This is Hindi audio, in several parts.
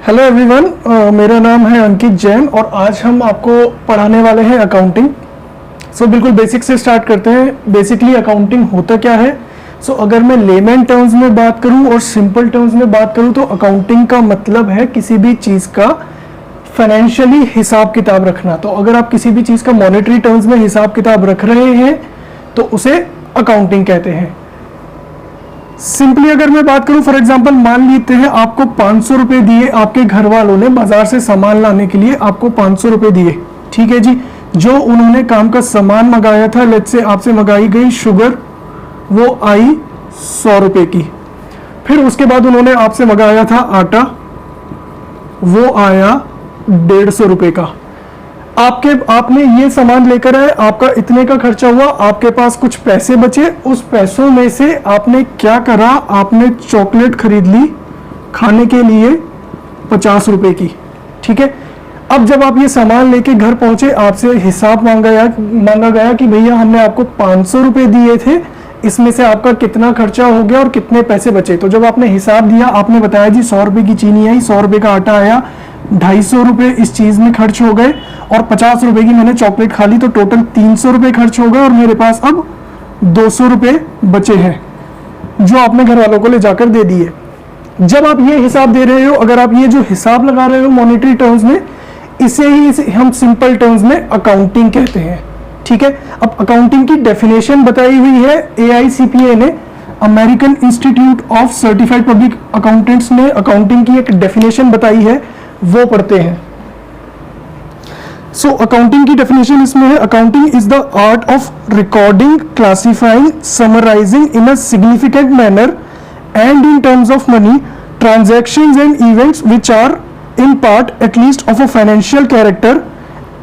हेलो एवरीवन, मेरा नाम है अंकित जैन और आज हम आपको पढ़ाने वाले हैं अकाउंटिंग। बिल्कुल बेसिक से स्टार्ट करते हैं। बेसिकली अकाउंटिंग होता क्या है? अगर मैं लेमैन टर्म्स में बात करूं और सिंपल टर्म्स में बात करूं तो अकाउंटिंग का मतलब है किसी भी चीज़ का फाइनेंशियली हिसाब किताब रखना। तो अगर आप किसी भी चीज़ का मॉनेटरी टर्म्स में हिसाब किताब रख रहे हैं तो उसे अकाउंटिंग कहते हैं। सिंपली अगर मैं बात करूं, फॉर एग्जांपल मान लेते हैं आपको 500 रुपए दिए, आपके घर वालों ने बाजार से सामान लाने के लिए आपको 500 रुपए दिए। ठीक है जी, जो उन्होंने काम का सामान मंगाया था, लेट्स से आपसे मंगाई गई शुगर, वो आई 100 रुपए की। फिर उसके बाद उन्होंने आपसे मंगाया था आटा, वो आया 150 रुपए का। आपने ये सामान लेकर आए, आपका इतने का खर्चा हुआ, आपके पास कुछ पैसे बचे, उस पैसों में से आपने क्या करा, आपने चॉकलेट खरीद ली खाने के लिए 50 रुपए की। ठीक है, अब जब आप ये सामान लेके घर पहुंचे, आपसे हिसाब मांगा गया कि भैया हमने आपको 500 रुपए दिए थे, इसमें से आपका कितना खर्चा हो गया और कितने पैसे बचे। तो जब आपने हिसाब दिया, आपने बताया जी 100 रुपए की चीनी आई, 100 रुपए का आटा आया, 250 रुपए इस चीज में खर्च हो गए और 50 रुपए की मैंने चॉकलेट खा ली, तो टोटल 300 रुपए खर्च हो गए और मेरे पास अब 200 रुपए बचे हैं जो आपने घर वालों को ले जाकर दे दिए। जब आप ये हिसाब दे रहे हो, अगर आप ये जो हिसाब लगा रहे हो मॉनेटरी टर्म्स में, इसे हम सिंपल टर्म्स में अकाउंटिंग कहते हैं। ठीक है, अब अकाउंटिंग की डेफिनेशन बताई हुई है AICPA ने, American institute of certified public accountants ने अकाउंटिंग की एक डेफिनेशन बताई है, वो पढ़ते हैं। अकाउंटिंग की डेफिनेशन इसमें है, accounting is the art of recording, classifying, summarising in a significant manner and in terms of money transactions and events which are in part at least of a financial character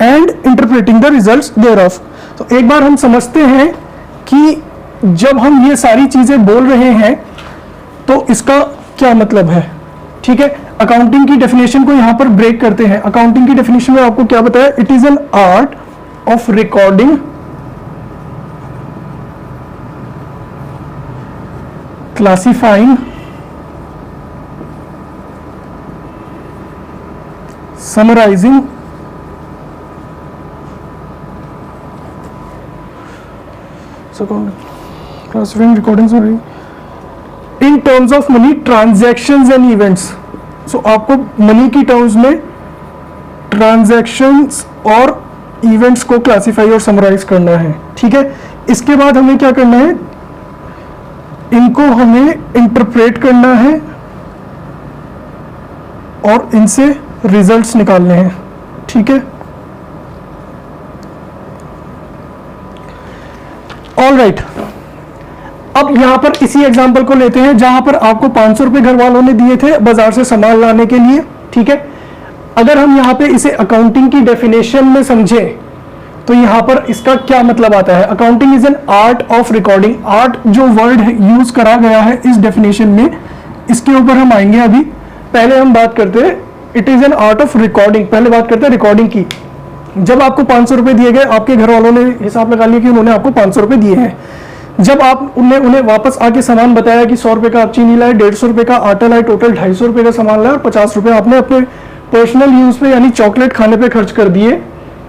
and interpreting the results thereof. तो एक बार हम समझते हैं कि जब हम ये सारी चीजें बोल रहे हैं तो इसका क्या मतलब है। ठीक है, अकाउंटिंग की डेफिनेशन को यहां पर ब्रेक करते हैं। अकाउंटिंग की डेफिनेशन में आपको क्या बताया? It is an art of recording, classifying, summarising, classifying, recording, in terms of money, transactions and events। आपको मनी की टर्म्स में ट्रांजैक्शंस और इवेंट्स को क्लासिफाई और समराइज करना है। ठीक है, इसके बाद हमें क्या करना है? इनको हमें इंटरप्रेट करना है और इनसे रिजल्ट्स निकालने हैं। ठीक है, ऑल राइट। अब यहां पर इसी एग्जांपल को लेते हैं जहां पर आपको 500 रुपए घर वालों ने दिए थे बाजार से सामान लाने के लिए। ठीक है, अगर हम यहां पे इसे अकाउंटिंग की डेफिनेशन में समझें तो यहां पर इसका क्या मतलब आता है? Accounting is an art of recording. Art जो वर्ड यूज करा गया है इस डेफिनेशन में, इसके ऊपर हम आएंगे। अभी पहले हम बात करते हैं it is an art of recording. पहले बात करते हैं रिकॉर्डिंग की। जब आपको 500 रुपए दिए गए, आपके घर वालों ने हिसाब लगा लिया कि उन्होंने आपको 500 रुपए दिए हैं। जब आप उन्हें वापस आके सामान बताया कि 100 रुपए का आप चीनी लाए, 150 रुपए का आटा लाए, टोटल 250 रुपए का सामान लाए और 50 रुपए आपने अपने पर्सनल यूज पे यानी चॉकलेट खाने पे खर्च कर दिए।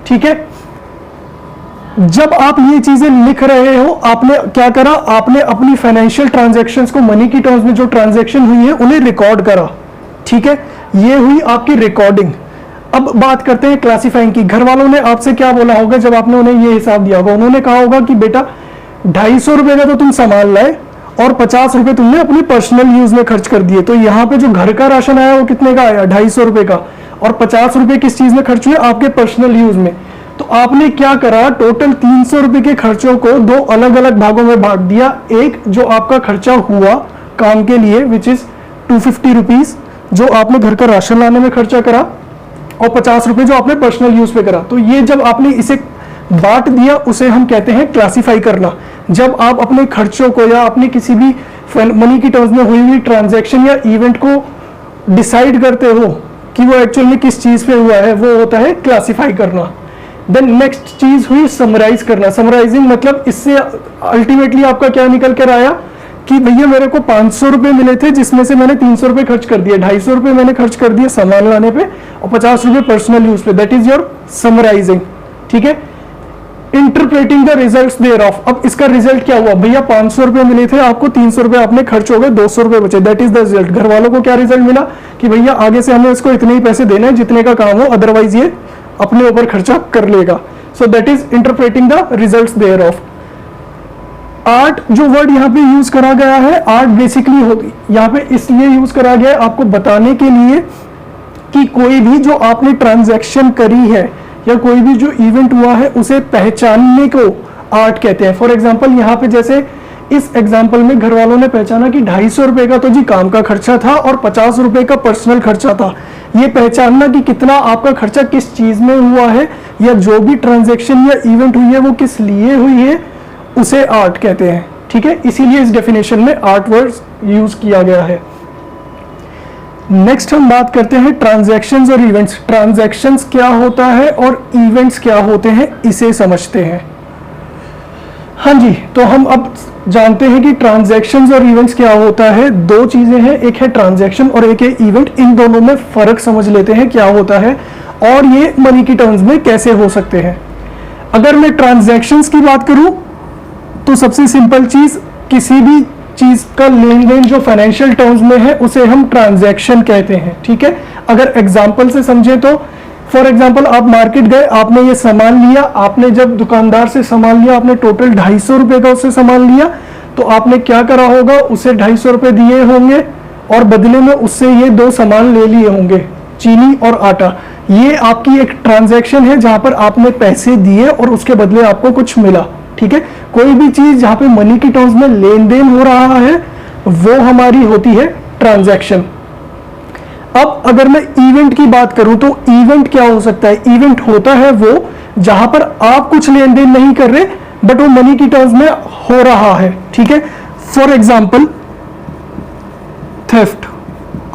ठीक है, जब आप ये चीजें लिख रहे हो, आपने क्या करा? आपने अपनी फाइनेंशियल ट्रांजैक्शंस को, मनी की टर्म्स में जो ट्रांजैक्शन हुई है उन्हें रिकॉर्ड करा। ठीक है, ये हुई आपकी रिकॉर्डिंग। अब बात करते हैं क्लासिफाइंग की। घर वालों ने आपसे क्या बोला होगा जब आपने उन्हें ये हिसाब दिया होगा? उन्होंने कहा होगा कि बेटा 250 रुपए का तो तुम सामान लाए और 50 रुपए तुमने अपनी पर्सनल यूज में खर्च कर दिए। तो यहाँ पे जो घर का राशन आया वो कितने का आया? 250 रुपए का। और 50 रुपए किस चीज में खर्च हुए? आपके पर्सनल यूज में। तो आपने क्या करा? टोटल 300 रुपए के खर्चों को दो अलग अलग भागों में बांट दिया। एक जो आपका खर्चा हुआ काम के लिए विच इज 250 रुपीज, जो आपने घर का राशन लाने में खर्चा करा, और 50 रुपए जो आपने पर्सनल यूज पे करा। तो ये जब आपने इसे बांट दिया उसे हम कहते हैं क्लासिफाई करना। जब आप अपने खर्चों को या अपने किसी भी मनी की टर्म्स में हुई हुई ट्रांजैक्शन या इवेंट को डिसाइड करते हो कि वो एक्चुअल में किस चीज पे हुआ है, वो होता है क्लासिफाई करना। देन नेक्स्ट चीज हुई समराइज करना। समराइजिंग मतलब इससे अल्टीमेटली आपका क्या निकल कर आया कि भैया मेरे को 500 रुपए मिले थे, जिसमें से मैंने 300 रुपए खर्च कर दिए, 250 रुपए मैंने खर्च कर दिए सामान लाने पे और 50 रुपए पर्सनल यूज पे। That is your summarising. ठीक है, interpreting the results thereof. अब इसका रिजल्ट क्या हुआ, भैया 500 रुपए मिले थे आपको, 300 रुपए आपने खर्च हो गए, 200 रुपए बचे। That is the result. घर वालों को क्या रिजल्ट मिला कि भैया आगे से हमें इसको इतने ही पैसे देने हैं जितने का काम हो, अदरवाइज ये अपने ऊपर खर्चा कर लेगा। So that is interpreting the results thereof. Art जो वर्ड यहाँ पे यूज करा गया है, आर्ट बेसिकली होती यहाँ पे इसलिए यूज करा गया है आपको बताने के लिए कि कोई भी जो आपने ट्रांजैक्शन करी है या कोई भी जो इवेंट हुआ है उसे पहचानने को आर्ट कहते हैं। फॉर एग्जांपल यहाँ पे जैसे इस एग्जांपल में घर वालों ने पहचाना कि 250 रुपए का तो जी काम का खर्चा था और 50 रुपए का पर्सनल खर्चा था। ये पहचानना कि कितना आपका खर्चा किस चीज में हुआ है या जो भी ट्रांजैक्शन या इवेंट हुई है वो किस लिए हुई है, उसे आर्ट कहते हैं। ठीक है, इसीलिए इस डेफिनेशन में आर्ट वर्ड यूज किया गया है। नेक्स्ट हम बात करते हैं ट्रांजैक्शंस और इवेंट्स। ट्रांजैक्शंस क्या होता है और इवेंट्स क्या होते हैं, इसे समझते हैं। हाँ जी, तो हम अब जानते हैं कि ट्रांजैक्शंस और इवेंट्स क्या होता है। दो चीजें हैं, एक है ट्रांजैक्शन और एक है इवेंट। इन दोनों में फर्क समझ लेते हैं क्या होता है और ये मनी की टर्म्स में कैसे हो सकते हैं। अगर मैं ट्रांजैक्शंस की बात करूं तो सबसे सिंपल चीज, किसी भी चीज का लेन देन जो फाइनेंशियल टर्म्स में है उसे हम ट्रांजैक्शन कहते हैं। ठीक है, अगर एग्जांपल से समझे तो फॉर एग्जांपल आप मार्केट गए, आपने ये सामान लिया, आपने जब दुकानदार से सामान लिया, आपने टोटल 250 रुपए का उससे सामान लिया, तो आपने क्या करा होगा, उसे 250 रुपए दिए होंगे और बदले में उससे ये दो सामान ले लिए होंगे, चीनी और आटा। ये आपकी एक ट्रांजैक्शन है जहां पर आपने पैसे दिए और उसके बदले आपको कुछ मिला। ठीक है, कोई भी चीज जहां पे मनी की टर्म्स में लेन देन हो रहा है वो हमारी होती है ट्रांजैक्शन। अब अगर मैं इवेंट की बात करूं तो इवेंट क्या हो सकता है, इवेंट होता है वो जहां पर आप कुछ लेन देन नहीं कर रहे बट वो मनी की टर्म्स में हो रहा है। ठीक है, फॉर एग्जांपल थेफ्ट,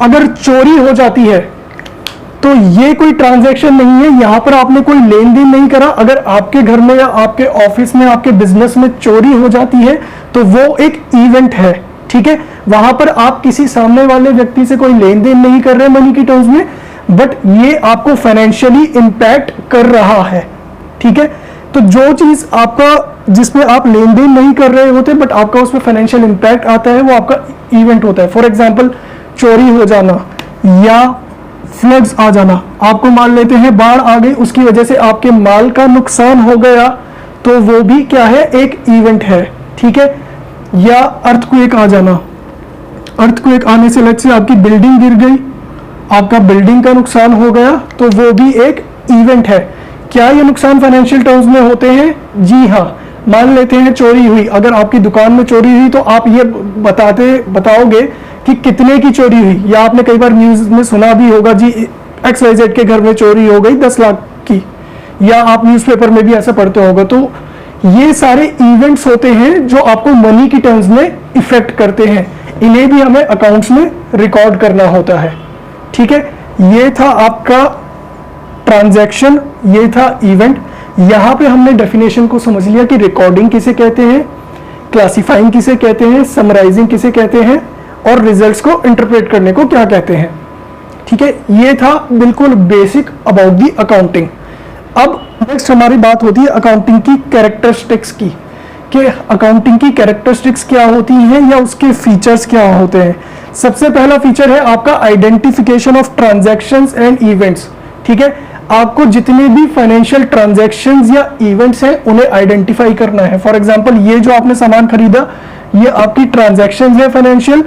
अगर चोरी हो जाती है तो ये कोई ट्रांजैक्शन नहीं है, यहां पर आपने कोई लेन देन नहीं करा। अगर आपके घर में या आपके ऑफिस में, आपके बिजनेस में चोरी हो जाती है तो वो एक इवेंट है। ठीक है, वहां पर आप किसी सामने वाले व्यक्ति से कोई लेन देन नहीं कर रहे मनी की टर्म्स में, बट ये आपको फाइनेंशियली इंपैक्ट कर रहा है। ठीक है, तो जो चीज आपका जिसमें आप लेन देन नहीं कर रहे होते बट आपका उसमें फाइनेंशियल इंपैक्ट आता है वो आपका इवेंट होता है। फॉर एग्जाम्पल चोरी हो जाना या फ्लड्स आ जाना, आपको मान लेते हैं बाढ़ आ गई, उसकी वजह से आपके माल का नुकसान हो गया, तो वो भी क्या है, एक इवेंट है। ठीक है, या अर्थक्वेक आ जाना, अर्थक्वेक आने से लग से आपकी बिल्डिंग गिर गई, आपका बिल्डिंग का नुकसान हो गया, तो वो भी एक इवेंट है। क्या ये नुकसान फाइनेंशियल टर्म्स में होते हैं? जी हाँ। मान लेते हैं चोरी हुई, अगर आपकी दुकान में चोरी हुई तो आप ये बताओगे कि कितने की चोरी हुई, या आपने कई बार न्यूज में सुना भी होगा जी XYZ के घर में चोरी हो गई 10 लाख की, या आप न्यूज़पेपर में भी ऐसा पढ़ते होगा। तो ये सारे इवेंट्स होते हैं जो आपको मनी की टर्म्स में इफेक्ट करते हैं, इन्हें भी हमें अकाउंट्स में रिकॉर्ड करना होता है। ठीक है, ये था आपका ट्रांजैक्शन, ये था इवेंट। यहां पे हमने डेफिनेशन को समझ लिया कि रिकॉर्डिंग किसे कहते हैं, क्लासिफाइंग किसे कहते हैं, समराइजिंग किसे कहते हैं और रिजल्ट्स को इंटरप्रेट करने को क्या कहते हैं। ठीक है, ये था बिल्कुल बेसिक अबाउट दी अकाउंटिंग। अब नेक्स्ट हमारी बात होती है अकाउंटिंग की कैरेक्टरिस्टिक्स की, कि अकाउंटिंग की कैरेक्टरिस्टिक्स क्या होती हैं या उसके फीचर्स क्या होते हैं। सबसे पहला फीचर है आपका identification of transactions and events. ठीक है, आपको जितने भी फाइनेंशियल ट्रांजैक्शंस या इवेंट्स हैं उन्हें आइडेंटिफाई करना है। फॉर एग्जांपल ये जो आपने सामान खरीदा ये आपकी ट्रांजैक्शंस है फाइनेंशियल,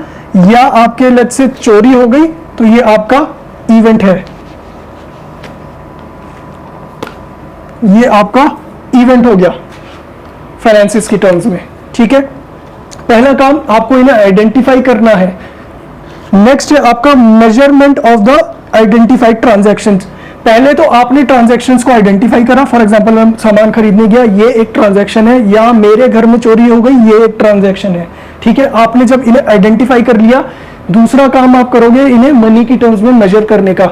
या आपके लत से चोरी हो गई तो ये आपका इवेंट है, ये आपका इवेंट हो गया फाइनेंसिस की टर्म्स में। ठीक है, पहला काम आपको इन्हें आइडेंटिफाई करना है। नेक्स्ट है आपका measurement of the identified transactions. पहले तो आपने ट्रांजैक्शंस को आइडेंटिफाई करा, फॉर एग्जांपल मैं सामान खरीदने गया, ये एक ट्रांजैक्शन है, या मेरे घर में चोरी हो गई, ये एक ट्रांजैक्शन है। ठीक है, आपने जब इन्हें आइडेंटिफाई कर लिया, दूसरा काम आप करोगे इन्हें मनी की टर्म्स में मेजर करने का।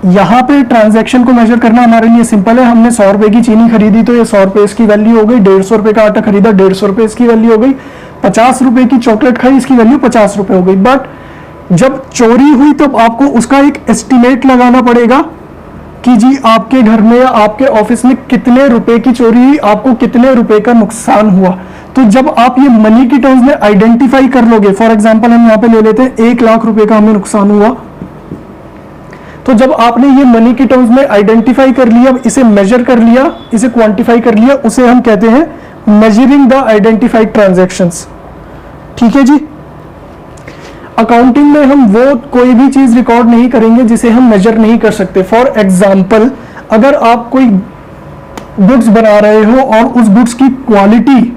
यहाँ पे ट्रांजैक्शन को मेजर करना हमारे लिए सिंपल है। हमने 100 रुपए की चीनी खरीदी तो ये 100 रुपए इसकी वैल्यू हो गई, 150 रुपए का आटा खरीदा 150 रुपए इसकी वैल्यू हो गई, ₹50 की चॉकलेट खाई, इसकी वैल्यू ₹50 हो गई। बट जब चोरी हुई तब आपको उसका एक एस्टिमेट लगाना पड़ेगा कि जी आपके घर में या आपके ऑफिस में कितने रुपए की चोरी हुई, आपको कितने रुपए का नुकसान हुआ। तो जब आप ये मनी की टर्म्स में आइडेंटिफाई कर लोगे, फॉर एग्जांपल हम यहाँ पे ले लेते हैं 1 लाख रुपए का हमें नुकसान हुआ, तो जब आपने ये मनी की टर्म्स में आइडेंटिफाई कर लिया, इसे मेजर कर लिया, इसे क्वांटिफाई कर लिया, उसे हम कहते हैं मेजरिंग द आइडेंटिफाइड ट्रांजैक्शंस। ठीक है जी। अकाउंटिंग में हम वो कोई भी चीज रिकॉर्ड नहीं करेंगे जिसे हम मेजर नहीं कर सकते। फॉर एग्जाम्पल, अगर आप कोई गुड्स बना रहे हो और उस गुड्स की क्वालिटी,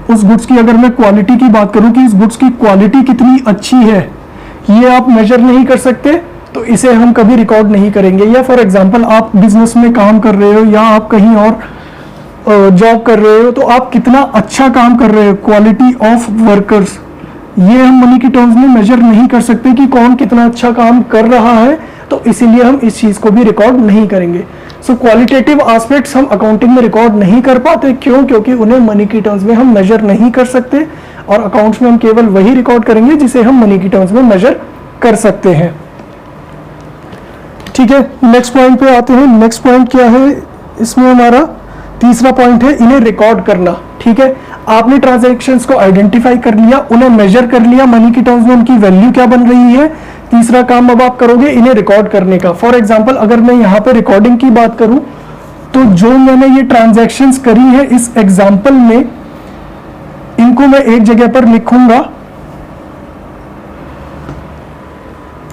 उस गुड्स की अगर मैं क्वालिटी की बात करूं कि इस गुड्स की क्वालिटी कितनी अच्छी है, ये आप मेजर नहीं कर सकते, तो इसे हम कभी रिकॉर्ड नहीं करेंगे। या फॉर एग्जाम्पल आप बिजनेस में काम कर रहे हो या आप कहीं और जॉब कर रहे हो, तो आप कितना अच्छा काम कर रहे हो, क्वालिटी ऑफ वर्कर्स, ये हम मनी की टर्म्स में मेजर नहीं कर सकते कि कौन कितना अच्छा काम कर रहा है, तो इसीलिए हम इस चीज को भी रिकॉर्ड नहीं करेंगे। सो क्वालिटेटिव एस्पेक्ट्स हम अकाउंटिंग में रिकॉर्ड नहीं कर पाते। क्यों? क्योंकि उन्हें मनी की टर्म्स में हम मेजर नहीं कर सकते, और अकाउंट्स में हम केवल वही रिकॉर्ड करेंगे जिसे हम मनी की टर्म्स में मेजर कर सकते हैं। ठीक है, नेक्स्ट पॉइंट पे आते हैं। नेक्स्ट पॉइंट क्या है इसमें? हमारा तीसरा पॉइंट है इन्हें रिकॉर्ड करना। ठीक है, आपने ट्रांजैक्शंस को आइडेंटिफाई कर लिया, उन्हें मेजर कर लिया, मनी की टर्म्स में उनकी वैल्यू क्या बन रही है। तीसरा काम अब आप करोगे इन्हें रिकॉर्ड करने का। फॉर एग्जांपल, अगर मैं यहाँ पे रिकॉर्डिंग की बात करूं, तो जो मैंने ये ट्रांजैक्शंस करी है इस एग्जांपल में, इनको मैं एक जगह पर लिखूंगा।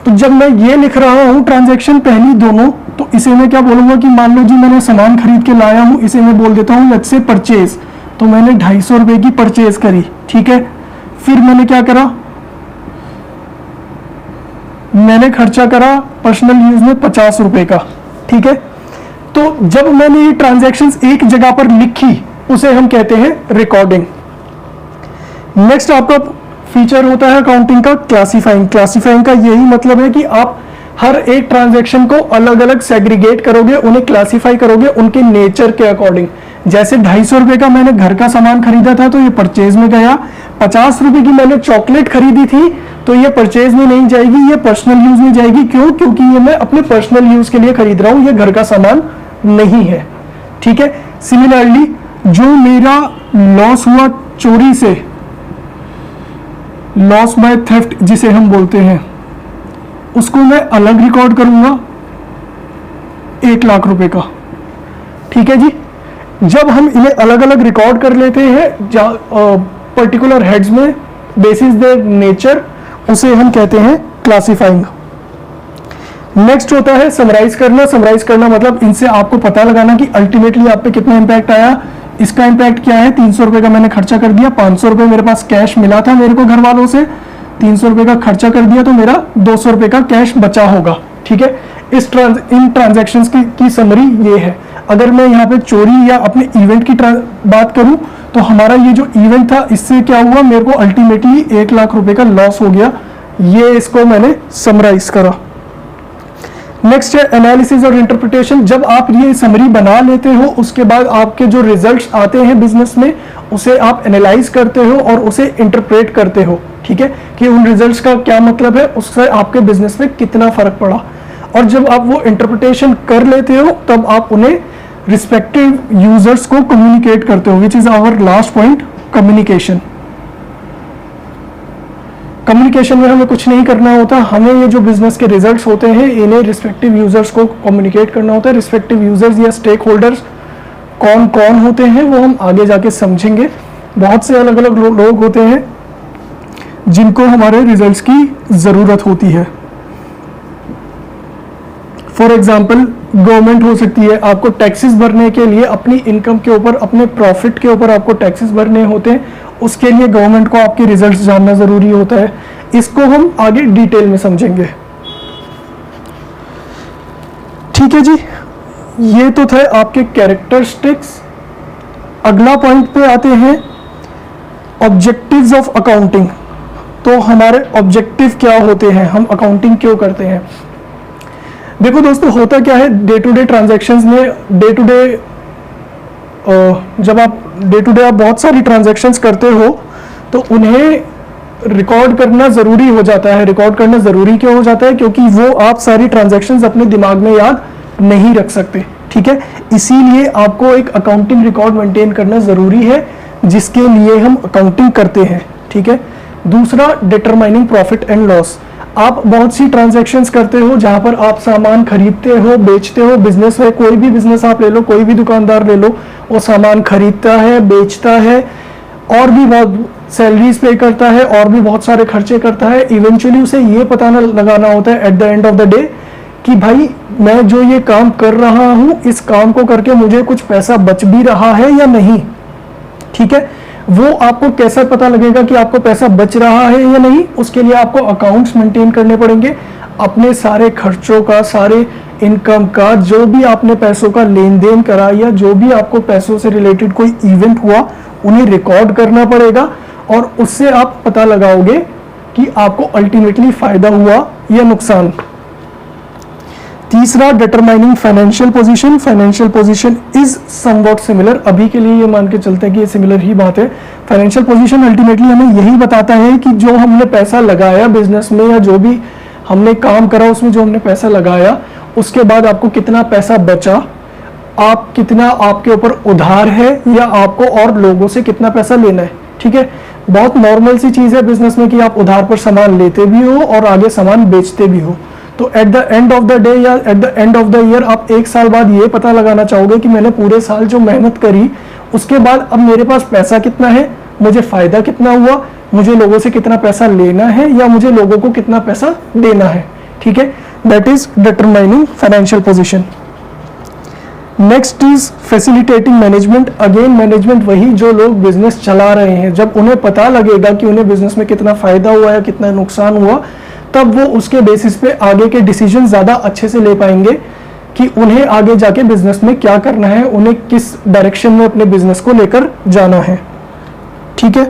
तो जब मैं ये लिख रहा हूं ट्रांजैक्शन पहली दोनों, तो इसे मैं क्या बोलूंगा कि मान लो जी मैंने सामान खरीद के लाया हूं, इसे मैं बोल देता हूं लेट्स से परचेज। तो मैंने ₹250 की परचेज करी। ठीक है, फिर मैंने क्या करा, मैंने खर्चा करा पर्सनल यूज में ₹50 का। ठीक है, तो जब मैंने ये ट्रांजैक्शंस एक जगह पर लिखी, उसे हम कहते हैं रिकॉर्डिंग। नेक्स्ट आपका फीचर होता है अकाउंटिंग का क्लासिफाइंग। क्लासिफाइंग का यही मतलब है कि आप हर एक ट्रांजैक्शन को अलग अलग सेग्रीगेट करोगे, उन्हें क्लासिफाई करोगे उनके नेचर के अकॉर्डिंग। जैसे ₹250 का मैंने घर का सामान खरीदा था तो ये परचेज में गया। ₹50 की मैंने चॉकलेट खरीदी थी तो ये परचेज में नहीं जाएगी, ये पर्सनल यूज में जाएगी। क्यों? क्योंकि ये मैं अपने पर्सनल यूज के लिए खरीद रहा हूं, ये घर का सामान नहीं है। ठीक है, सिमिलरली जो मेरा लॉस हुआ चोरी से, लॉस बाय थेफ्ट जिसे हम बोलते हैं, उसको मैं अलग रिकॉर्ड करूंगा ₹1 लाख का। ठीक है जी, जब हम इन्हें अलग अलग रिकॉर्ड कर लेते हैं पर्टिकुलर हेड्स में बेसिस देयर नेचर, उसे हम कहते हैं क्लासिफाइंग। नेक्स्ट होता है समराइज करना। समराइज करना मतलब इनसे आपको पता लगाना कि अल्टीमेटली आप पे कितना इंपैक्ट आया। इसका इंपैक्ट क्या है? ₹300 का मैंने खर्चा कर दिया, ₹500 मेरे पास कैश मिला था मेरे को घर वालों से, ₹300 का खर्चा कर दिया तो मेरा ₹200 का कैश बचा होगा। ठीक है, इन ट्रांजैक्शंस की समरी ये है। अगर मैं यहाँ पे चोरी या अपने इवेंट की बात करूं, तो हमारा ये जो इवेंट था इससे क्या हुआ, मेरे को अल्टीमेटली ₹1 लाख का लॉस हो गया। ये इसको मैंने समराइज करा। नेक्स्ट है एनालिसिस और इंटरप्रिटेशन। जब आप ये समरी बना लेते हो, उसके बाद आपके जो रिजल्ट्स आते हैं बिजनेस में, उसे आप एनालाइज करते हो और उसे इंटरप्रेट करते हो। ठीक है, कि उन रिजल्ट्स का क्या मतलब है, उससे आपके बिजनेस में कितना फर्क पड़ा। और जब आप वो इंटरप्रिटेशन कर लेते हो, तब आप उन्हें रिस्पेक्टिव यूजर्स को कम्युनिकेट करते हो, which is our last point, communication. Communication में हमें कुछ नहीं करना होता, हमें ये जो बिजनेस के रिजल्ट्स होते हैं इन्हें रिस्पेक्टिव यूजर्स को कम्युनिकेट करना होता है। रिस्पेक्टिव यूजर्स या स्टेक होल्डर्स कौन कौन होते हैं वो हम आगे जाके समझेंगे। बहुत से अलग अलग लोग होते हैं जिनको हमारे रिजल्ट्स की ज़रूरत होती है। फॉर एग्जाम्पल गवर्नमेंट हो सकती है, आपको टैक्सेस भरने के लिए अपनी इनकम के ऊपर, अपने प्रॉफिट के ऊपर आपको टैक्सेस भरने होते हैं, उसके लिए गवर्नमेंट को आपके रिजल्ट्स जानना ज़रूरी होता है। इसको हम आगे डिटेल में समझेंगे। ठीक है जी, ये तो थे आपके कैरेक्टरिस्टिक्स। अगला पॉइंट पे आते हैं ऑब्जेक्टिव्स ऑफ अकाउंटिंग। तो हमारे ऑब्जेक्टिव क्या होते हैं, हम अकाउंटिंग क्यों करते हैं। देखो दोस्तों, होता क्या है, डे टू डे ट्रांजैक्शंस में, डे टू डे जब आप डे टू डे आप बहुत सारी ट्रांजैक्शंस करते हो तो उन्हें रिकॉर्ड करना ज़रूरी हो जाता है। रिकॉर्ड करना ज़रूरी क्यों हो जाता है? क्योंकि वो आप सारी ट्रांजैक्शंस अपने दिमाग में याद नहीं रख सकते, ठीक है। इसीलिए आपको एक अकाउंटिंग रिकॉर्ड मेंटेन करना ज़रूरी है, जिसके लिए हम अकाउंटिंग करते हैं, ठीक है। दूसरा, डिटरमाइनिंग प्रॉफिट एंड लॉस। आप बहुत सी ट्रांजैक्शंस करते हो जहां पर आप सामान खरीदते हो, बेचते हो। बिजनेस है, कोई भी बिजनेस आप ले लो, कोई भी दुकानदार ले लो, वो सामान खरीदता है, बेचता है, और भी बहुत सैलरीज पे करता है, और भी बहुत सारे खर्चे करता है। इवेंचुअली उसे ये पता लगाना होता है eight the end of the day कि भाई मैं जो ये काम कर रहा हूँ, इस काम को करके मुझे कुछ पैसा बच भी रहा है या नहीं, ठीक है। वो आपको कैसा पता लगेगा कि आपको पैसा बच रहा है या नहीं? उसके लिए आपको अकाउंट्स मेंटेन करने पड़ेंगे, अपने सारे खर्चों का, सारे इनकम का, जो भी आपने पैसों का लेन देन करा या जो भी आपको पैसों से रिलेटेड कोई इवेंट हुआ, उन्हें रिकॉर्ड करना पड़ेगा, और उससे आप पता लगाओगे कि आपको अल्टीमेटली फायदा हुआ या नुकसान। तीसरा, determining financial position. Financial position is somewhat similar, अभी के लिए ये मान के चलते हैं कि ये सिमिलर ही बात है। फाइनेंशियल पोजीशन अल्टीमेटली हमें यही बताता है कि जो हमने पैसा लगाया बिजनेस में, या जो भी हमने काम करा उसमें जो हमने पैसा लगाया, उसके बाद आपको कितना पैसा बचा, आप कितना आपके ऊपर उधार है, या आपको और लोगों से कितना पैसा लेना है, ठीक है। बहुत नॉर्मल सी चीज है बिजनेस में कि आप उधार पर सामान लेते भी हो और आगे सामान बेचते भी हो। तो at the end of the day या at the end of the year आप एक साल बाद ये पता लगाना चाहोगे कि मैंने पूरे साल जो मेहनत करी, उसके बाद अब मेरे पास पैसा कितना है, मुझे फायदा कितना हुआ, मुझे लोगों से कितना पैसा लेना है, या मुझे लोगों को कितना पैसा देना है, ठीक है। That is determining financial position. Next is facilitating management. Again management वही जो लोग बिजनेस चला रहे हैं, जब उन्हें पता लगेगा कि उन्हें बिजनेस में कितना फायदा हुआ या कितना नुकसान हुआ, तब वो उसके बेसिस पे आगे के डिसीजन ज्यादा अच्छे से ले पाएंगे कि उन्हें आगे जाके बिजनेस में क्या करना है, उन्हें किस डायरेक्शन में अपने बिजनेस को लेकर जाना है, ठीक है।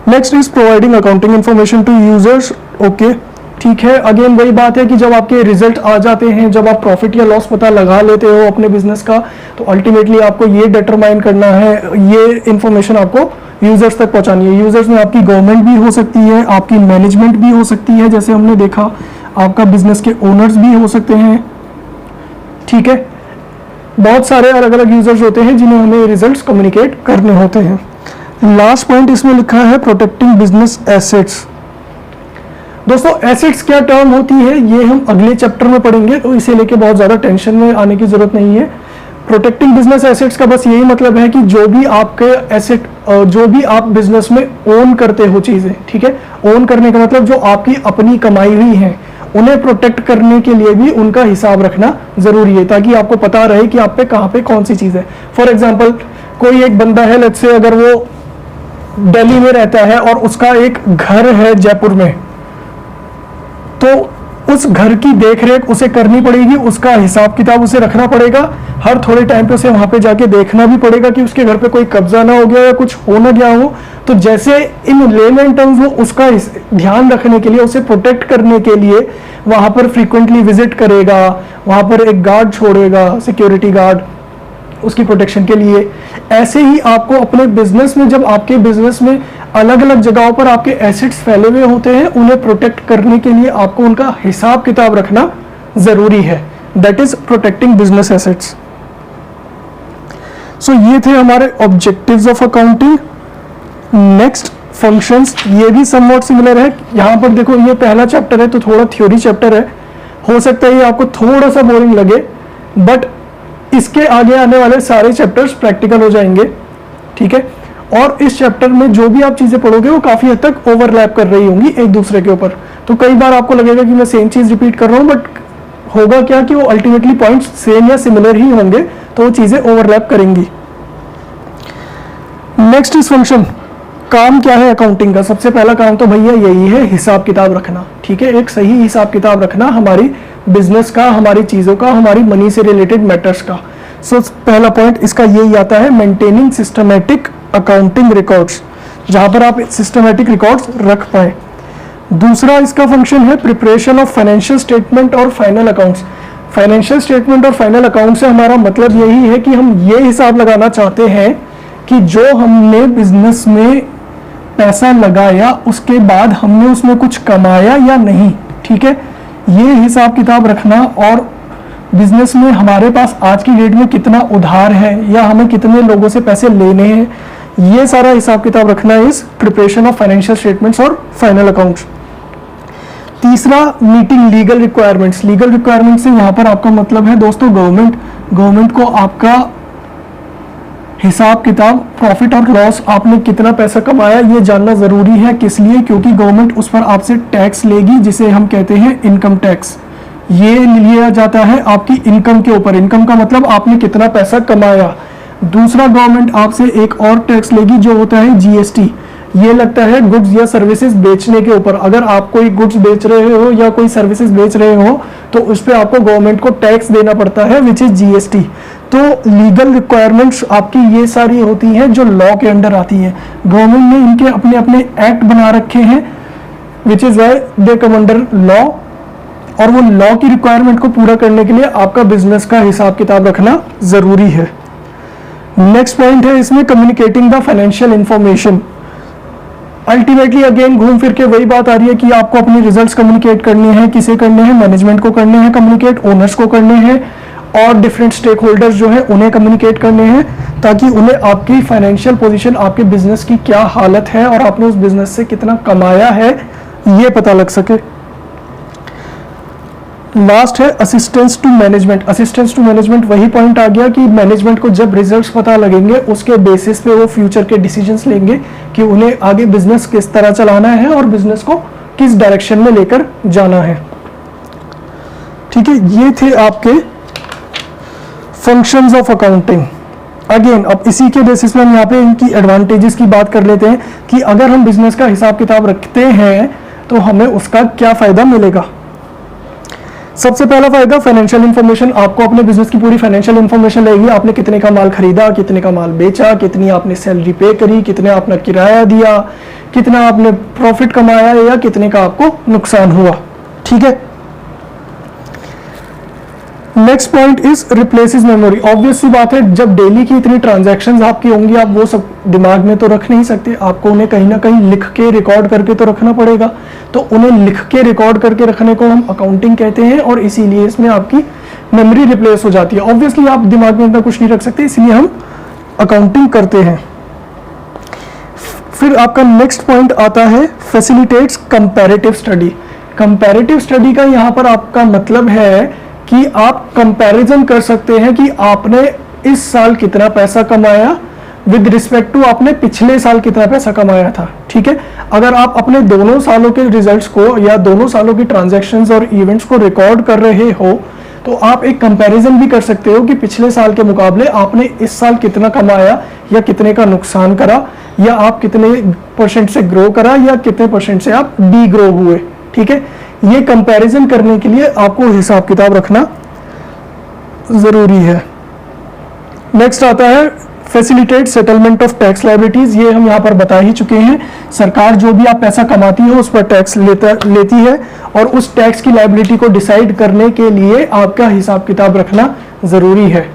Next is providing accounting information to users. Okay, ठीक है। अगेन वही बात है कि जब आपके रिजल्ट आ जाते हैं, जब आप प्रॉफिट या लॉस पता लगा लेते हो अपने बिजनेस का, तो अल्टीमेटली आपको ये डिटरमाइन करना है, ये इंफॉर्मेशन आपको यूजर्स तक पहुंचानी है। यूजर्स में आपकी गवर्नमेंट भी हो सकती है, आपकी मैनेजमेंट भी हो सकती है, जैसे हमने देखा, आपका बिजनेस के ओनर्स भी हो सकते हैं, ठीक है। बहुत सारे अलग अलग यूजर्स होते हैं जिन्हें हमें रिजल्ट्स कम्युनिकेट करने होते हैं। लास्ट पॉइंट इसमें लिखा है प्रोटेक्टिंग बिजनेस एसेट्स। दोस्तों एसेट्स क्या टर्म होती है ये हम अगले चैप्टर में पढ़ेंगे, तो इसे लेके बहुत ज्यादा टेंशन में आने की जरूरत नहीं है। प्रोटेक्टिंग बिजनेस एसेट्स का बस यही मतलब है कि जो भी आपके एसेट, जो भी आप बिजनेस में ओन करते हो चीजें, ठीक है। ओन करने का मतलब जो आपकी अपनी कमाई हुई है, उन्हें प्रोटेक्ट करने के लिए भी उनका हिसाब रखना जरूरी है, ताकि आपको पता रहे कि आप पे कहाँ पे कौन सी चीज है। फॉर एग्जाम्पल, कोई एक बंदा है, लेट्स से अगर वो दिल्ली में रहता है और उसका एक घर है जयपुर में, तो उस घर की देखरेख उसे करनी पड़ेगी, उसका हिसाब किताब उसे रखना पड़ेगा, हर थोड़े टाइम पे उसे वहां पे जाके देखना भी पड़ेगा कि उसके घर पे कोई कब्जा ना हो गया या कुछ हो ना गया हो। तो जैसे इन लेमन टर्म्स वो उसका ध्यान रखने के लिए, उसे प्रोटेक्ट करने के लिए वहां पर फ्रीक्वेंटली विजिट करेगा, वहां पर एक गार्ड छोड़ेगा, सिक्योरिटी गार्ड, उसकी प्रोटेक्शन के लिए। ऐसे ही आपको अपने बिजनेस में, जब आपके बिजनेस में अलग अलग जगहों पर आपके एसेट्स फैले हुए होते हैं, उन्हें प्रोटेक्ट करने के लिए आपको उनका हिसाब किताब रखना जरूरी है। That is protecting business assets. So ये थे हमारे objectives of accounting. Next functions, ये भी समवॉट सिमिलर है। यहां पर देखो, ये पहला चैप्टर है तो थोड़ा थ्योरी चैप्टर है, हो सकता है ये आपको थोड़ा सा बोरिंग लगे, बट इसके आगे आने वाले सारे चैप्टर्स प्रैक्टिकल हो जाएंगे, ठीक है। और इस चैप्टर में जो भी आप चीजें पढ़ोगे वो काफी हद तक ओवरलैप कर रही होंगी एक दूसरे के ऊपर। तो कई बार आपको लगेगा कि मैं सेम चीज रिपीट कर रहा हूं, बट होगा क्या कि वो अल्टीमेटली पॉइंट्स सेम या सिमिलर ही होंगे, तो वो चीजें ओवरलैप करेंगी। Next is function. काम क्या है अकाउंटिंग का? सबसे पहला काम तो भैया यही है, हिसाब किताब रखना, ठीक है। एक सही हिसाब किताब रखना हमारी बिजनेस का, हमारी चीजों का, हमारी मनी से रिलेटेड मैटर्स का। सो पहला पॉइंट इसका यही आता है, मेंटेनिंग सिस्टमैटिक अकाउंटिंग रिकॉर्ड्स, जहां पर आप सिस्टमैटिक रिकॉर्ड्स रख पाए। दूसरा इसका फंक्शन है प्रिपरेशन ऑफ फाइनेंशियल स्टेटमेंट और फाइनल अकाउंट्स। फाइनेंशियल स्टेटमेंट और फाइनल अकाउंट से हमारा मतलब यही है कि हम ये हिसाब लगाना चाहते हैं कि जो हमने बिजनेस में पैसा लगाया उसके बाद हमने उसमें कुछ कमाया या नहीं, ठीक है। ये हिसाब किताब रखना और बिजनेस में हमारे पास आज की डेट में कितना उधार है या हमें कितने लोगों से पैसे लेने हैं, ये सारा हिसाब किताब रखना is preparation of financial statements और फाइनल अकाउंट्स। तीसरा, meeting legal requirements. Legal requirement से यहाँ पर आपका मतलब है दोस्तों गवर्नमेंट को आपका हिसाब किताब, प्रॉफिट और लॉस, आपने कितना पैसा कमाया ये जानना जरूरी है। किस लिए? क्योंकि गवर्नमेंट उस पर आपसे टैक्स लेगी जिसे हम कहते हैं इनकम टैक्स। ये लिया जाता है आपकी इनकम के ऊपर। इनकम का मतलब आपने कितना पैसा कमाया। दूसरा, गवर्नमेंट आपसे एक और टैक्स लेगी जो होता है जीएसटी। ये लगता है गुड्स या सर्विसेज बेचने के ऊपर। अगर आप कोई गुड्स बेच रहे हो या कोई सर्विसेज बेच रहे हो तो उस पर आपको गवर्नमेंट को टैक्स देना पड़ता है विच इज जीएसटी। तो लीगल रिक्वायरमेंट्स आपकी ये सारी होती हैं जो लॉ के अंडर आती हैं। गवर्नमेंट ने इनके अपने अपने एक्ट बना रखे हैं which is why they come under law, और वो लॉ की रिक्वायरमेंट को पूरा करने के लिए आपका बिजनेस का हिसाब किताब रखना जरूरी है। नेक्स्ट पॉइंट है इसमें communicating the financial information. Ultimately again घूम फिर के वही बात आ रही है कि आपको अपनी रिजल्ट्स कम्युनिकेट करने हैं। किसे करने हैं? मैनेजमेंट को करने हैं कम्युनिकेट, ओनर्स को करने हैं और डिफरेंट स्टेक होल्डर्स जो है उन्हें कम्युनिकेट करने हैं, ताकि उन्हें आपकी फाइनेंशियल पोजीशन, आपके बिजनेस की क्या हालत है और आपने उस बिजनेस से कितना कमाया है ये पता लग सके। लास्ट है assistance to management. Assistance to management वही पॉइंट आ गया कि मैनेजमेंट को जब रिजल्ट्स पता लगेंगे उसके बेसिस पे वो फ्यूचर के डिसीजंस लेंगे कि उन्हें आगे बिजनेस किस तरह चलाना है और बिजनेस को किस डायरेक्शन में लेकर जाना है। ठीक है, ये थे आपके फंक्शंस ऑफ अकाउंटिंग। अगेन अब इसी के बेसिस में हम यहाँ पे इनकी एडवांटेजेस की बात कर लेते हैं कि अगर हम बिजनेस का हिसाब किताब रखते हैं तो हमें उसका क्या फायदा मिलेगा। सबसे पहला फायदा, फाइनेंशियल इंफॉर्मेशन। आपको अपने बिजनेस की पूरी फाइनेंशियल इंफॉर्मेशन लगेगी। आपने कितने का माल खरीदा, कितने का माल बेचा, कितनी आपने सैलरी पे करी, कितने आपने किराया दिया, कितना आपने प्रॉफिट कमाया या कितने का आपको नुकसान हुआ। ठीक है। Next point is replaces memory. Obvious सी बात है, जब डेली की इतनी ट्रांजैक्शंस आपकी होंगी, आप वो सब दिमाग में तो रख नहीं सकते, आपको उन्हें कहीं ना कहीं लिख के रिकॉर्ड करके तो रखना पड़ेगा। तो उन्हें लिख के रिकॉर्ड करके रखने को हम अकाउंटिंग कहते हैं और इसीलिए इसमें आपकी मेमोरी रिप्लेस हो जाती है। ऑब्वियसली आप दिमाग में इतना कुछ नहीं रख सकते, इसलिए हम अकाउंटिंग करते हैं। फिर आपका नेक्स्ट पॉइंट आता है facilitates comparative study. Comparative study का यहाँ पर आपका मतलब है कि आप कंपैरिजन कर सकते हैं कि आपने इस साल कितना पैसा कमाया विद रिस्पेक्ट टू आपने पिछले साल कितना पैसा कमाया था। ठीक है, अगर आप अपने दोनों सालों के रिजल्ट्स को या दोनों सालों की ट्रांजैक्शंस और इवेंट्स को रिकॉर्ड कर रहे हो तो आप एक कंपैरिजन भी कर सकते हो कि पिछले साल के मुकाबले आपने इस साल कितना कमाया या कितने का नुकसान करा, या आप कितने % से ग्रो करा या कितने % से आप डी ग्रो हुए। ठीक है, ये कंपैरिजन करने के लिए आपको हिसाब किताब रखना जरूरी है। नेक्स्ट आता है facilitate settlement of tax liabilities. ये हम यहाँ पर बता ही चुके हैं, सरकार जो भी आप पैसा कमाती हो उस पर टैक्स लेती है और उस टैक्स की लायबिलिटी को डिसाइड करने के लिए आपका हिसाब किताब रखना जरूरी है।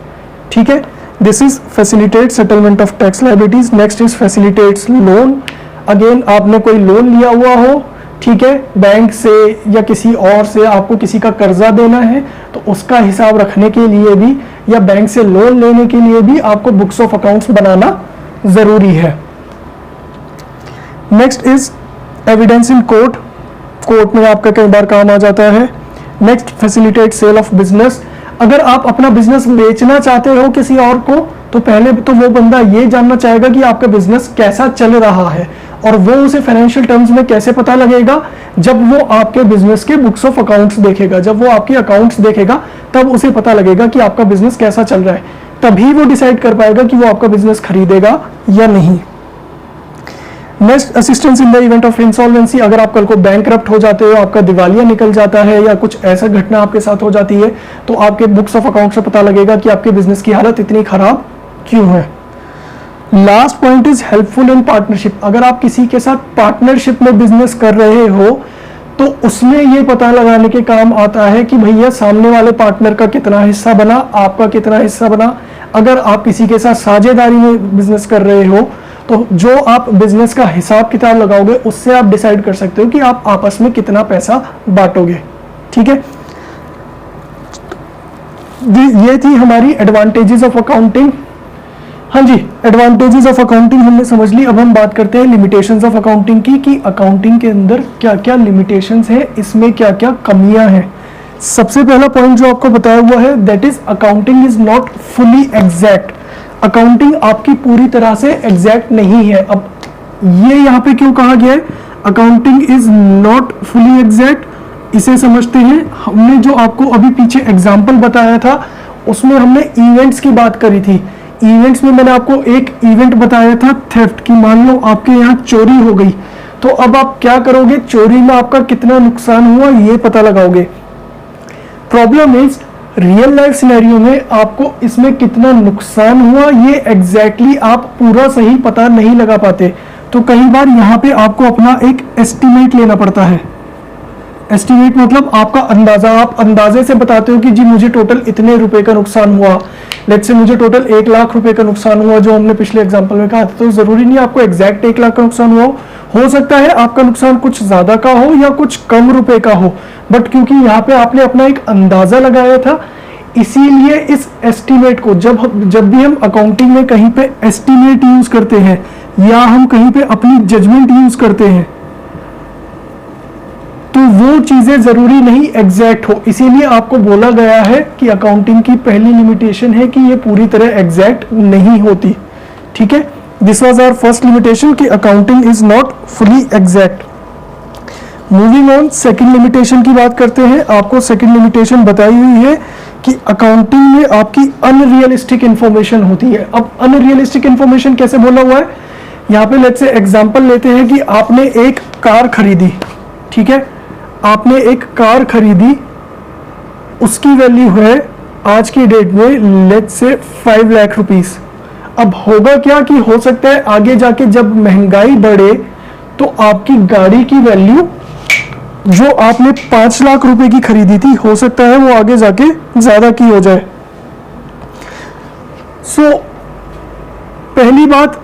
ठीक है, this is facilitate settlement of tax liabilities. Next is facilitates loan. Again आपने कोई लोन लिया हुआ हो, ठीक है, बैंक से या किसी और से आपको किसी का कर्जा देना है तो उसका हिसाब रखने के लिए भी या बैंक से लोन लेने के लिए भी आपको बुक्स ऑफ अकाउंट्स बनाना जरूरी है। Next is evidence in court. Court में आपका कई बार काम आ जाता है। Next facilitate sale of business. अगर आप अपना बिजनेस बेचना चाहते हो किसी और को तो पहले तो वो बंदा ये जानना चाहेगा कि आपका बिजनेस कैसा चल रहा है, और वो उसे फाइनेंशियल टर्म्स में कैसे पता लगेगा, जब वो आपके बिजनेस के बुक्स ऑफ अकाउंट्स देखेगा, जब वो आपके अकाउंट्स देखेगा तब उसे पता लगेगा कि आपका बिजनेस कैसा चल रहा है, तभी वो डिसाइड कर पाएगा कि वो आपका बिजनेस खरीदेगा या नहीं। Next assistance in the event of insolvency. अगर आप कल को बैंकरप्ट हो जाते हो, आपका दिवालिया निकल जाता है या कुछ ऐसा घटना आपके साथ हो जाती है तो आपके बुक्स ऑफ अकाउंट से पता लगेगा कि आपके बिजनेस की हालत इतनी खराब क्यों है। Last point is helpful in partnership. अगर आप किसी के साथ पार्टनरशिप में बिजनेस कर रहे हो तो उसमें ये पता लगाने के काम आता है कि भैया सामने वाले पार्टनर का कितना हिस्सा बना, आपका कितना हिस्सा बना। अगर आप किसी के साथ साझेदारी में बिजनेस कर रहे हो तो जो आप बिजनेस का हिसाब किताब लगाओगे उससे आप डिसाइड कर सकते हो कि आप आपस में कितना पैसा बांटोगे। ठीक है, ये थी हमारी एडवांटेजेस ऑफ अकाउंटिंग। हाँ जी, एडवांटेजेस ऑफ अकाउंटिंग हमने समझ ली। अब हम बात करते हैं लिमिटेशंस ऑफ अकाउंटिंग की, कि अकाउंटिंग के अंदर क्या क्या लिमिटेशंस है, इसमें क्या क्या कमियां हैं। सबसे पहला पॉइंट जो आपको बताया हुआ है, that is accounting is not fully exact. Accounting आपकी पूरी तरह से एग्जैक्ट नहीं है। अब ये यहाँ पे क्यों कहा गया है accounting is not fully exact, इसे समझते हैं। हमने जो आपको अभी पीछे एग्जाम्पल बताया था उसमें हमने इवेंट्स की बात करी थी। इवेंट्स में मैंने आपको एक इवेंट बताया था थेफ्ट की, मान लो आपके यहाँ चोरी हो गई, तो अब आप क्या करोगे, चोरी में आपका कितना नुकसान हुआ ये पता लगाओगे। Problem is real life scenario में आपको इसमें कितना नुकसान हुआ ये एग्जैक्टली आप पूरा सही पता नहीं लगा पाते। तो कई बार यहाँ पे आपको अपना एक एस्टिमेट लेना पड़ता है। एस्टिमेट मतलब आपका अंदाजा, आप अंदाजे से बताते हो कि जी मुझे टोटल इतने रुपए का नुकसान हुआ। लेट्स से मुझे टोटल 1 लाख रुपए का नुकसान हुआ, जो हमने पिछले एग्जांपल में कहा था। तो जरूरी नहीं आपको एग्जैक्ट 1 लाख का नुकसान हुआ हो सकता है आपका नुकसान कुछ ज्यादा का हो या कुछ कम रुपए का हो, बट क्योंकि यहाँ पे आपने अपना एक अंदाजा लगाया था, इसीलिए इस एस्टिमेट को जब भी हम अकाउंटिंग में कहीं पे एस्टिमेट यूज करते हैं या हम कहीं पे अपनी जजमेंट यूज करते हैं तो वो चीजें जरूरी नहीं एग्जैक्ट हो। इसीलिए आपको बोला गया है कि अकाउंटिंग की पहली लिमिटेशन है कि ये पूरी तरह एग्जैक्ट नहीं होती। ठीक है, this was our first limitation कि accounting is not fully exact. Moving on, second limitation की बात करते हैं। आपको सेकंड लिमिटेशन बताई हुई है कि अकाउंटिंग में आपकी अनरियलिस्टिक इंफॉर्मेशन होती है। अब अनरियलिस्टिक इंफॉर्मेशन कैसे बोला हुआ है, यहाँ पे लेट्स से एग्जांपल लेते हैं कि आपने एक कार खरीदी। ठीक है, आपने एक कार खरीदी, उसकी वैल्यू है आज की डेट में लेट्स से 5 लाख रुपीस। अब होगा क्या कि हो सकता है आगे जाके जब महंगाई बढ़े तो आपकी गाड़ी की वैल्यू जो आपने 5 लाख रुपए की खरीदी थी हो सकता है वो आगे जाके ज्यादा की हो जाए। सो पहली बात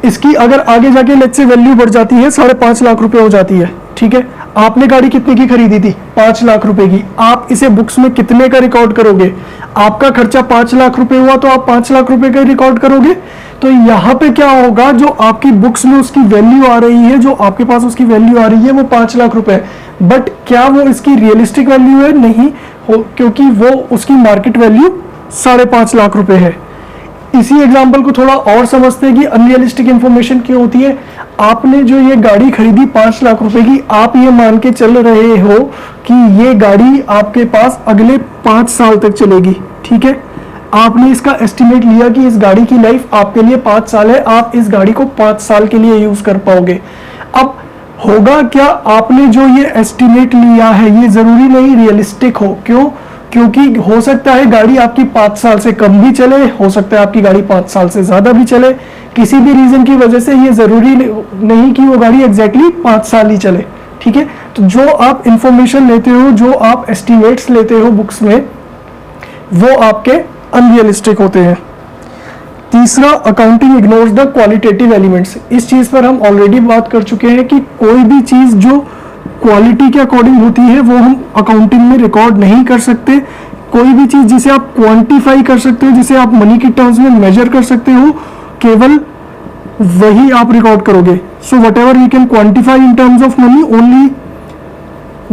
इसकी, अगर आगे जाके लेट्स से वैल्यू बढ़ जाती है 5.5 लाख रुपए हो जाती है। ठीक है, आपने गाड़ी कितने की खरीदी थी, 5 लाख रुपए की। आप इसे बुक्स में कितने का रिकॉर्ड करोगे, आपका खर्चा 5 लाख रुपए हुआ तो आप 5 लाख रुपए का रिकॉर्ड करोगे। तो यहाँ पे क्या होगा, जो आपकी बुक्स में उसकी वैल्यू आ रही है, जो आपके पास उसकी वैल्यू आ रही है वो 5 लाख रुपए, बट क्या वो इसकी रियलिस्टिक वैल्यू है, नहीं हो, क्योंकि वो उसकी मार्केट वैल्यू 5.5 लाख रुपए है। इसी एग्जाम्पल को थोड़ा और समझते हैं कि अनरियलिस्टिक इंफॉर्मेशन क्यों होती है। आपने जो ये गाड़ी खरीदी 5 लाख रुपए की, आप ये मान के चल रहे हो कि ये गाड़ी आपके पास अगले 5 साल तक चलेगी। ठीक है, आपने इसका एस्टिमेट लिया कि इस गाड़ी की लाइफ आपके लिए 5 साल है, आप इस गाड़ी को 5 साल के लिए यूज कर पाओगे। अब होगा क्या, आपने जो ये एस्टिमेट लिया है ये जरूरी नहीं रियलिस्टिक हो। क्यों, क्योंकि हो सकता है गाड़ी आपकी 5 साल से कम भी चले, हो सकता है आपकी गाड़ी 5 साल से ज्यादा भी चले, किसी भी रीजन की वजह से ये जरूरी नहीं कि वो गाड़ी एग्जैक्टली 5 साल ही चले। ठीक है, तो जो आप इंफॉर्मेशन लेते हो, जो आप एस्टिमेट्स लेते हो बुक्स में, वो आपके अनरियलिस्टिक होते हैं। तीसरा, accounting ignores the qualitative elements. इस चीज पर हम ऑलरेडी बात कर चुके हैं कि कोई भी चीज जो क्वालिटी के अकॉर्डिंग होती है वो हम अकाउंटिंग में रिकॉर्ड नहीं कर सकते। कोई भी चीज जिसे आप क्वांटिफाई कर सकते हो, जिसे आप मनी के टर्म्स में मेजर कर सकते हो, केवल वही आप रिकॉर्ड करोगे। So whatever we can quantify in terms of money, only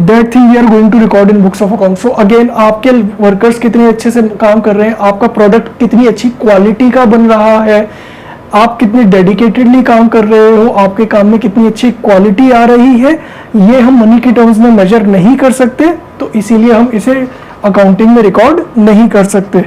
that thing we are going to record in books of account. So again, आपके वर्कर्स कितने अच्छे से काम कर रहे हैं, आपका प्रोडक्ट कितनी अच्छी क्वालिटी का बन रहा है, आप कितने डेडिकेटेडली काम कर रहे हो, आपके काम में कितनी अच्छी क्वालिटी आ रही है, ये हम मनी के टर्म्स में मेजर नहीं कर सकते, तो इसीलिए हम इसे अकाउंटिंग में रिकॉर्ड नहीं कर सकते।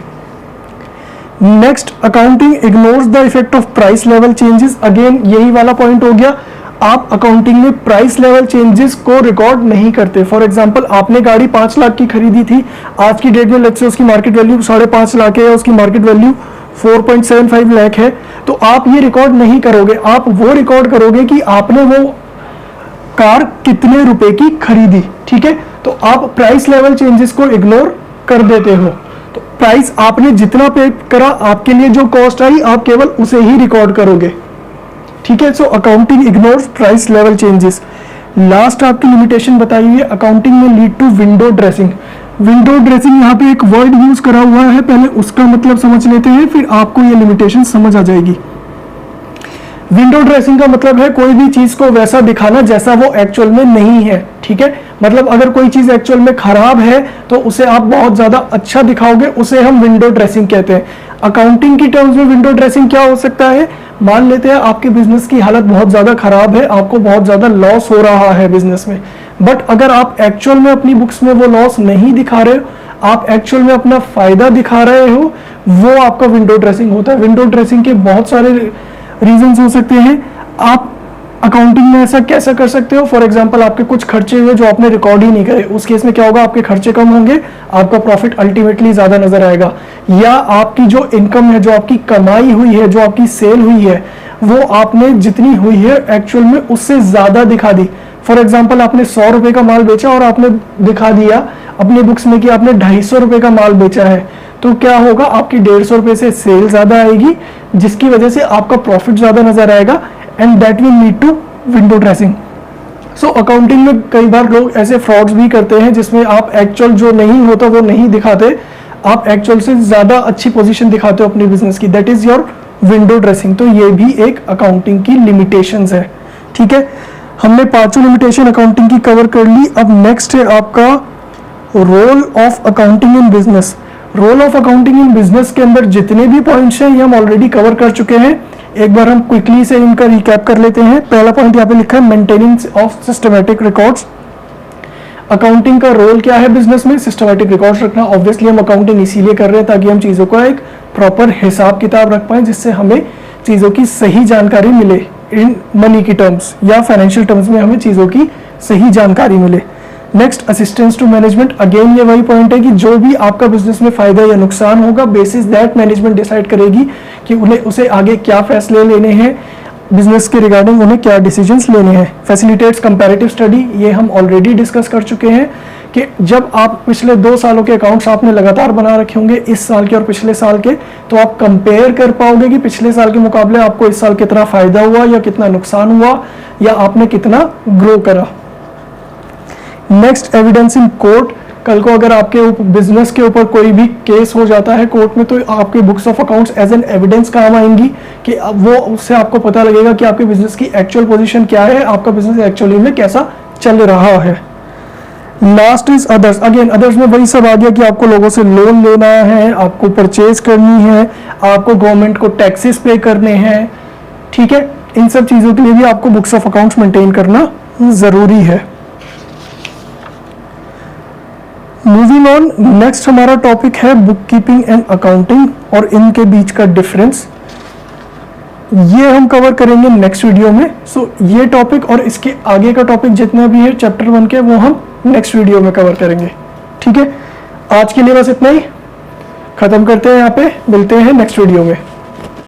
Next, accounting ignores the effect of price level changes. Again यही वाला पॉइंट हो गया, आप अकाउंटिंग में प्राइस लेवल चेंजेस को रिकॉर्ड नहीं करते। फॉर एग्जांपल, आपने गाड़ी 5 लाख की खरीदी थी, आज की डेट में लेट्स से उसकी मार्केट वैल्यू 5.5 लाख है या उसकी मार्केट वैल्यू 4.75 लाख है, तो आप ये रिकॉर्ड नहीं करोगे। आप वो रिकॉर्ड करोगे कि आपने वो कार कितने रुपए की खरीदी, ठीक है। तो आप प्राइस लेवल चेंजेस को इग्नोर कर देते हो, तो प्राइस आपने जितना पे करा, आपके लिए जो कॉस्ट आई आप केवल उसे ही रिकॉर्ड करोगे, ठीक है। So accounting ignores price level changes. Last आपकी लिमिटेशन बताई हुई है, अकाउंटिंग में lead to window dressing. Window dressing यहाँ पे एक वर्ड यूज करा हुआ है, पहले उसका मतलब समझ लेते हैं, फिर आपको ये लिमिटेशन समझ आ जाएगी। विंडो ड्रेसिंग का मतलब है कोई भी चीज को वैसा दिखाना जैसा वो एक्चुअल में नहीं है, ठीक है। मतलब अगर कोई चीज एक्चुअल में खराब है तो उसे आप बहुत ज्यादा अच्छा दिखाओगे, उसे हम विंडो ड्रेसिंग कहते हैं। अकाउंटिंग की टर्म्स में विंडो ड्रेसिंग क्या हो सकता है, मान लेते हैं आपके बिजनेस की हालत बहुत ज्यादा खराब है, आपको बहुत ज्यादा लॉस हो रहा है बिजनेस में, बट अगर आप एक्चुअल में अपनी बुक्स में वो लॉस नहीं दिखा रहे हो, आप एक्चुअल में अपना फायदा दिखा रहे हो, वो आपका विंडो ड्रेसिंग होता है। विंडो ड्रेसिंग के बहुत सारे रीजंस हो सकते हैं। आप अकाउंटिंग में ऐसा कैसा कर सकते हो, फॉर एग्जांपल आपके कुछ खर्चे हुए जो आपने रिकॉर्ड ही नहीं करे, उस केस में क्या होगा, आपके खर्चे कम होंगे, आपका प्रॉफिट अल्टीमेटली ज्यादा नजर आएगा। या आपकी जो इनकम है, जो आपकी कमाई हुई है, जो आपकी सेल हुई है, वो आपने जितनी हुई है एक्चुअल में उससे ज्यादा दिखा दी। फॉर एग्जाम्पल आपने 100 रुपए का माल बेचा और आपने दिखा दिया अपने बुक्स में कि आपने 250 रुपए का माल बेचा है, तो क्या होगा, आपकी 150 रुपए से सेल ज्यादा आएगी, जिसकी वजह से आपका प्रॉफिट ज्यादा नजर आएगा, and that will lead to window dressing. So accounting में कई बार लोग ऐसे फ्रॉड्स भी करते हैं जिसमें आप एक्चुअल जो नहीं होता वो नहीं दिखाते, आप एक्चुअल से ज्यादा अच्छी पोजीशन दिखाते हो अपने बिजनेस की, that is your window dressing. तो ये भी एक अकाउंटिंग की लिमिटेशंस है, ठीक है। हमने पांचों लिमिटेशन अकाउंटिंग की कवर कर ली। अब नेक्स्ट है आपका role of accounting in business. Role of accounting in business के अंदर जितने भी पॉइंट्स हैं ये हम ऑलरेडी कवर कर चुके हैं, एक बार हम क्विकली से इनका रिकैप कर लेते हैं। पहला पॉइंट यहाँ पे लिखा है maintenance of systematic records. Accounting का रोल क्या है बिजनेस में, सिस्टमैटिक रिकॉर्ड्स रखना। ऑब्वियसली हम अकाउंटिंग इसीलिए कर रहे हैं ताकि हम चीजों का एक प्रॉपर हिसाब किताब रख पाए, जिससे हमें चीजों की सही जानकारी मिले, इन मनी की टर्म्स या फाइनेंशियल टर्म्स में हमें चीजों की सही जानकारी मिले। Next assistance to management. Again ये वही पॉइंट है कि जो भी आपका बिजनेस में फायदा या नुकसान होगा, बेसिस दैट मैनेजमेंट डिसाइड करेगी कि उन्हें उसे आगे क्या फैसले लेने हैं, बिजनेस के रिगार्डिंग उन्हें क्या डिसीजंस लेने हैं। फैसिलिटेट्स कंपैरेटिव स्टडी, ये हम ऑलरेडी डिस्कस कर चुके हैं कि जब आप पिछले 2 सालों के अकाउंट्स आपने लगातार बना रखे होंगे, इस साल के और पिछले साल के, तो आप कंपेयर कर पाओगे कि पिछले साल के मुकाबले आपको इस साल कितना फायदा हुआ या कितना नुकसान हुआ या आपने कितना ग्रो करा। Next evidence in court. कल को अगर आपके बिजनेस के ऊपर कोई भी केस हो जाता है कोर्ट में, तो आपके books of accounts as an evidence काम आएंगी कि वो उससे आपको पता लगेगा कि आपके बिजनेस की एक्चुअल पोजीशन क्या है, आपका बिजनेस एक्चुअली में कैसा चल रहा है। Last is others. Again others में वही सब आ गया कि आपको लोगों से लोन लेना है, आपको परचेज करनी है, आपको गवर्नमेंट को टैक्सेस पे करने हैं, ठीक है। इन सब चीजों के लिए भी आपको बुक्स ऑफ अकाउंट्स मेंटेन करना जरूरी है। मूविंग ऑन, नेक्स्ट हमारा टॉपिक है बुक कीपिंग एंड अकाउंटिंग और इनके बीच का डिफरेंस। ये हम कवर करेंगे नेक्स्ट वीडियो में। सो ये टॉपिक और इसके आगे का टॉपिक जितना भी है चैप्टर 1 के, वो हम नेक्स्ट वीडियो में कवर करेंगे, ठीक है। आज के लिए बस इतना ही, खत्म करते हैं यहाँ पे, मिलते हैं नेक्स्ट वीडियो में।